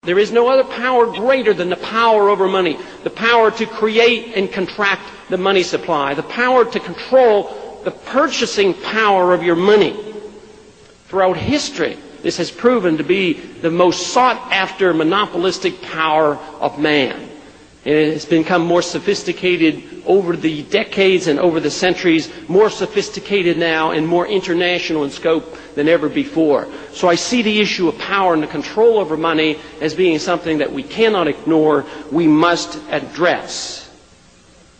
There is no other power greater than the power over money, the power to create and contract the money supply, the power to control the purchasing power of your money. Throughout history, this has proven to be the most sought-after monopolistic power of man. It has become more sophisticated over the decades and over the centuries, more sophisticated now and more international in scope than ever before. So I see the issue of power and the control over money as being something that we cannot ignore, we must address.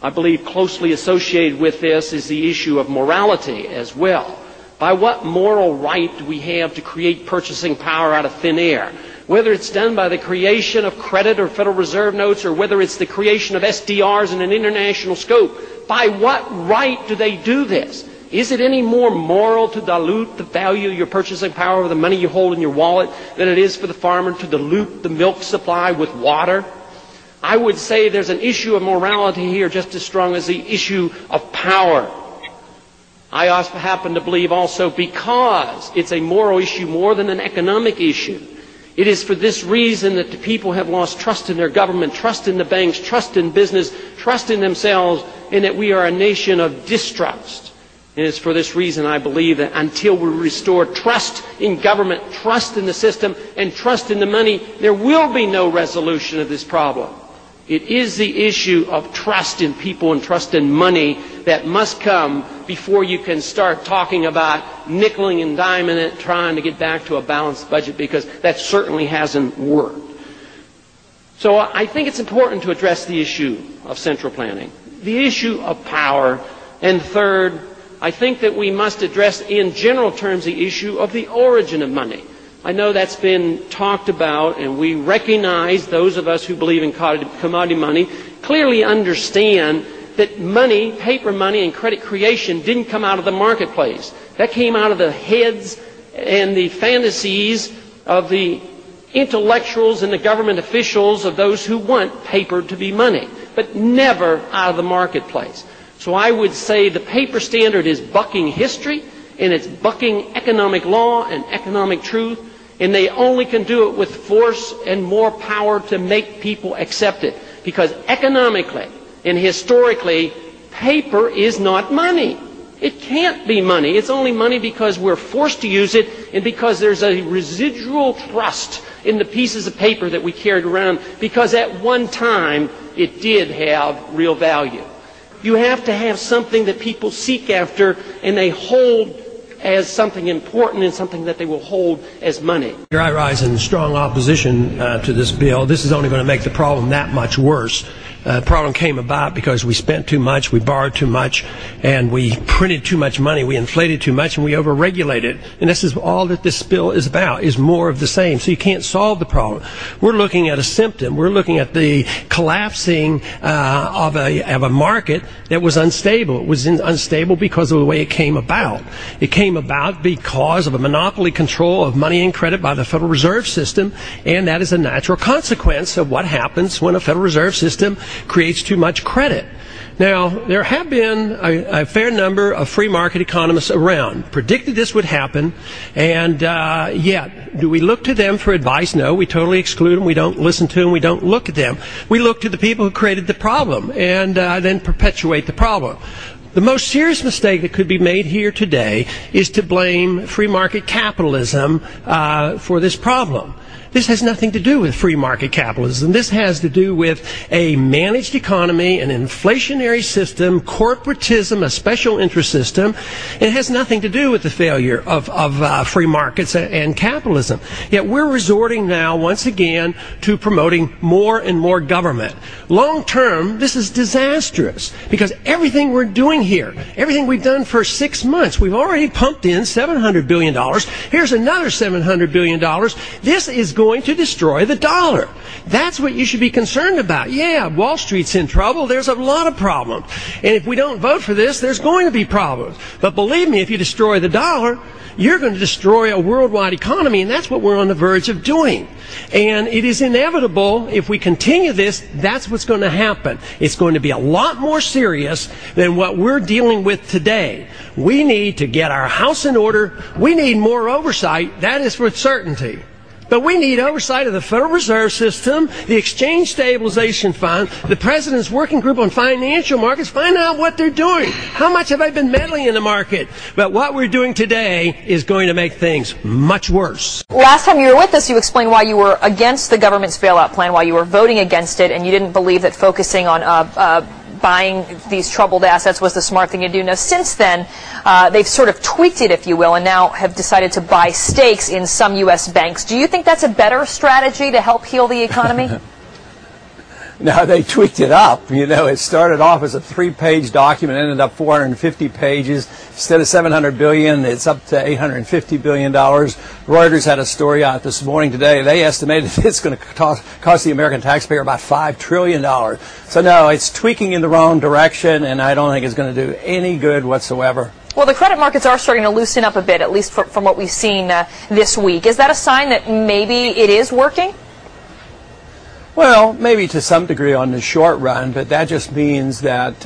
I believe closely associated with this is the issue of morality as well. By what moral right do we have to create purchasing power out of thin air? Whether it's done by the creation of credit or Federal Reserve notes, or whether it's the creation of SDRs in an international scope, by what right do they do this? Is it any more moral to dilute the value of your purchasing power of the money you hold in your wallet than it is for the farmer to dilute the milk supply with water? I would say there's an issue of morality here just as strong as the issue of power. I also happen to believe also, because it's a moral issue more than an economic issue, it is for this reason that the people have lost trust in their government, trust in the banks, trust in business, trust in themselves, and that we are a nation of distrust. And it's for this reason I believe that until we restore trust in government, trust in the system, and trust in the money, there will be no resolution of this problem. It is the issue of trust in people and trust in money that must come before you can start talking about nickeling and diming it, trying to get back to a balanced budget, because that certainly hasn't worked. So I think it's important to address the issue of central planning, the issue of power, and third, I think that we must address in general terms the issue of the origin of money. I know that's been talked about, and we recognize, those of us who believe in commodity money, clearly understand that money, paper money and credit creation didn't come out of the marketplace. That came out of the heads and the fantasies of the intellectuals and the government officials of those who want paper to be money, but never out of the marketplace. So I would say the paper standard is bucking history, and it's bucking economic law and economic truth, and they only can do it with force and more power to make people accept it. Because economically and historically, paper is not money. It can't be money. It's only money because we're forced to use it, and because there's a residual trust in the pieces of paper that we carried around, because at one time it did have real value. You have to have something that people seek after and they hold as something important and something that they will hold as money. I rise in strong opposition to this bill. This is only going to make the problem that much worse. The problem came about because we spent too much, we borrowed too much, and we printed too much money, we inflated too much, and we overregulated. And this is all that this bill is about, is more of the same. So you can't solve the problem. We're looking at a symptom. We're looking at the collapsing of a market that was unstable. It was unstable because of the way it came about. It came about because of a monopoly control of money and credit by the Federal Reserve System, and that is a natural consequence of what happens when a Federal Reserve System creates too much credit. Now, there have been a fair number of free market economists around, predicted this would happen, and yet, do we look to them for advice? No, we totally exclude them, we don't listen to them, we don't look at them. We look to the people who created the problem and then perpetuate the problem. The most serious mistake that could be made here today is to blame free market capitalism for this problem. This has nothing to do with free market capitalism. This has to do with a managed economy, an inflationary system, corporatism, a special interest system. It has nothing to do with the failure of free markets and capitalism. Yet we're resorting now, once again, to promoting more and more government. Long term, this is disastrous, because everything we're doing here, everything we've done for 6 months, we've already pumped in $700 billion. Here's another $700 billion. This is going to destroy the dollar. That's what you should be concerned about. Yeah, Wall Street's in trouble. There's a lot of problems. And if we don't vote for this, there's going to be problems. But believe me, if you destroy the dollar, you're going to destroy a worldwide economy, and that's what we're on the verge of doing. And it is inevitable, if we continue this, that's what's going to happen. It's going to be a lot more serious than what we're dealing with today. We need to get our house in order. We need more oversight. That is for certainty. But we need oversight of the Federal Reserve System, the Exchange Stabilization Fund, the President's Working Group on Financial Markets. Find out what they're doing. How much have I been meddling in the market? But what we're doing today is going to make things much worse. Last time you were with us, you explained why you were against the government's bailout plan, why you were voting against it, and you didn't believe that focusing on buying these troubled assets was the smart thing to do. Now, since then, they've sort of tweaked it, if you will, and now have decided to buy stakes in some U.S. banks. Do you think that's a better strategy to help heal the economy? No, they tweaked it up. You know, it started off as a 3-page document, ended up 450 pages. Instead of $700 billion, it's up to $850 billion. Reuters had a story out this morning today. They estimated it's going to cost the American taxpayer about $5 trillion. So no, it's tweaking in the wrong direction, and I don't think it's going to do any good whatsoever. Well, the credit markets are starting to loosen up a bit, at least from what we've seen this week. Is that a sign that maybe it is working? Well, maybe to some degree on the short run, but that just means that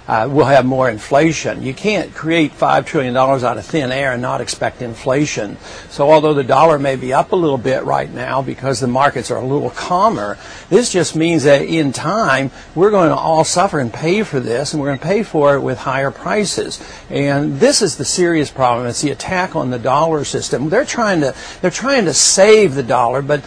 we'll have more inflation. You can't create $5 trillion out of thin air and not expect inflation. So although the dollar may be up a little bit right now because the markets are a little calmer, this just means that in time we're going to all suffer and pay for this, and we're going to pay for it with higher prices. And this is the serious problem. It's the attack on the dollar system. They're trying to save the dollar, but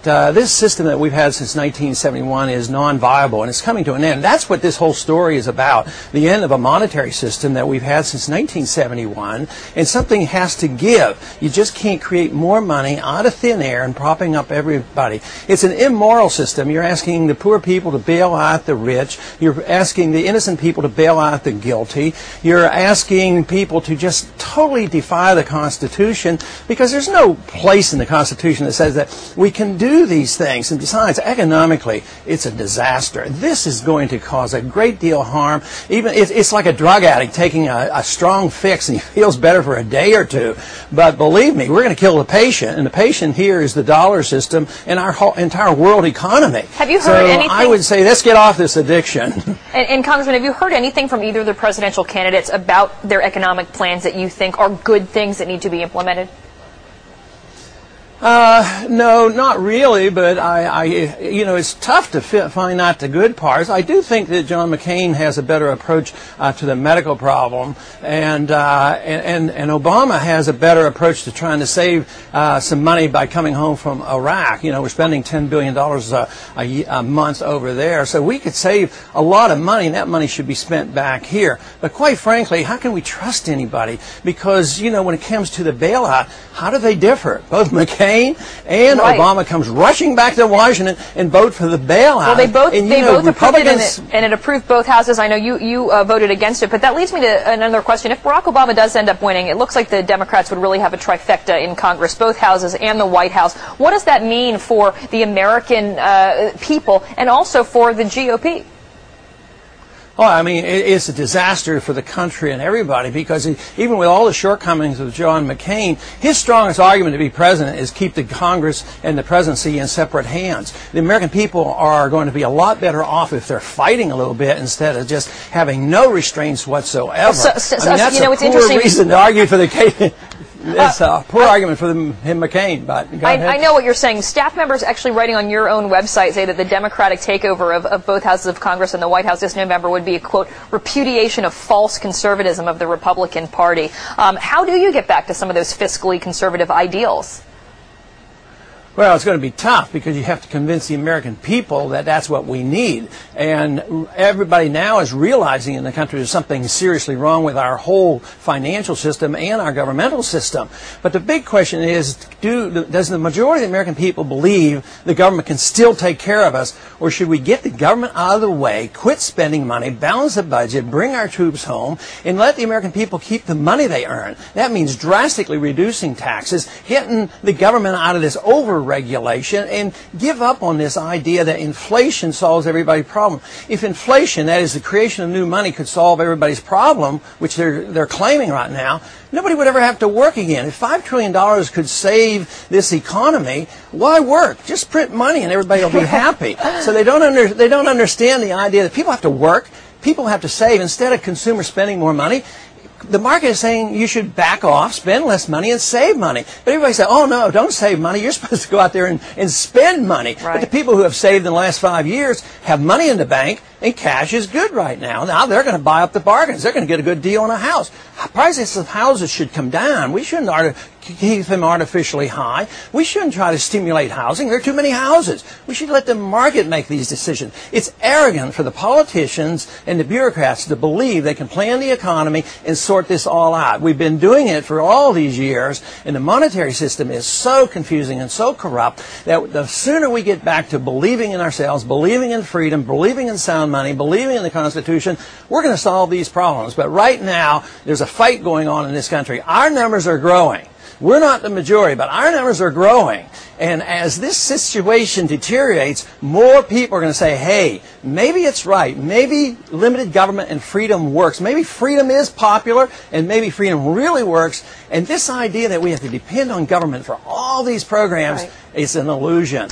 this system that we've had since 1971 is non-viable, and it's coming to an end. That's what this whole story is about, the end of a monetary system that we've had since 1971, and something has to give. You just can't create more money out of thin air and propping up everybody. It's an immoral system. You're asking the poor people to bail out the rich. You're asking the innocent people to bail out the guilty. You're asking people to just totally defy the Constitution, because there's no place in the Constitution that says that we can do these things. And besides, economically, it's a disaster. This is going to cause a great deal of harm. Even it's like a drug addict taking a strong fix and he feels better for a day or two. But believe me, we're going to kill the patient, and the patient here is the dollar system and our whole entire world economy. Have you heard anything? I would say let's get off this addiction. And Congressman, have you heard anything from either of the presidential candidates about their economic plans that you think are good things that need to be implemented? No, not really, but you know, it's tough to find out the good parts. I do think that John McCain has a better approach to the medical problem, and Obama has a better approach to trying to save some money by coming home from Iraq. You know, we're spending $10 billion a month over there, so we could save a lot of money, and that money should be spent back here. But quite frankly, how can we trust anybody? Because, you know, when it comes to the bailout, how do they differ? Both McCain and Obama comes rushing back to Washington and vote for the bailout. Well, they both approved it, and it approved both houses. I know you voted against it, but that leads me to another question. If Barack Obama does end up winning, it looks like the Democrats would really have a trifecta in Congress, both houses and the White House. What does that mean for the American people and also for the GOP? Well, I mean, it's a disaster for the country and everybody, because even with all the shortcomings of John McCain, his strongest argument to be president is keep the Congress and the presidency in separate hands. The American people are going to be a lot better off if they're fighting a little bit instead of just having no restraints whatsoever. I mean, that's a poor reason to argue for the case. It's a poor argument for him, McCain, but go ahead. I know what you're saying. Staff members actually writing on your own website say that the Democratic takeover of both houses of Congress and the White House this November would be a, quote, repudiation of false conservatism of the Republican Party. How do you get back to some of those fiscally conservative ideals? Well, it's going to be tough, because you have to convince the American people that that's what we need. And everybody now is realizing in the country there's something seriously wrong with our whole financial system and our governmental system. But the big question is, does the majority of the American people believe the government can still take care of us, or should we get the government out of the way, quit spending money, balance the budget, bring our troops home, and let the American people keep the money they earn? That means drastically reducing taxes, getting the government out of this over-regulation, and give up on this idea that inflation solves everybody's problem. If inflation, that is the creation of new money, could solve everybody's problem, which they're claiming right now, nobody would ever have to work again. If $5 trillion could save this economy, why work? Just print money and everybody will be happy. So they don't understand the idea that people have to work, people have to save. Instead of consumers spending more money, the market is saying you should back off, spend less money, and save money. But everybody says, oh, no, don't save money. You're supposed to go out there and spend money. Right. But the people who have saved in the last 5 years have money in the bank, and cash is good right now. Now they're going to buy up the bargains. They're going to get a good deal on a house. Prices of houses should come down. We shouldn't keep them artificially high. We shouldn't try to stimulate housing. There are too many houses. We should let the market make these decisions. It's arrogant for the politicians and the bureaucrats to believe they can plan the economy and sort this all out. We've been doing it for all these years, and the monetary system is so confusing and so corrupt that the sooner we get back to believing in ourselves, believing in freedom, believing in sound money, believing in the Constitution, we're going to solve these problems. But right now, there's a fight going on in this country. Our numbers are growing. We're not the majority, but our numbers are growing. And as this situation deteriorates, more people are going to say, hey, maybe it's right. Maybe limited government and freedom works. Maybe freedom is popular, and maybe freedom really works. And this idea that we have to depend on government for all these programs is an illusion.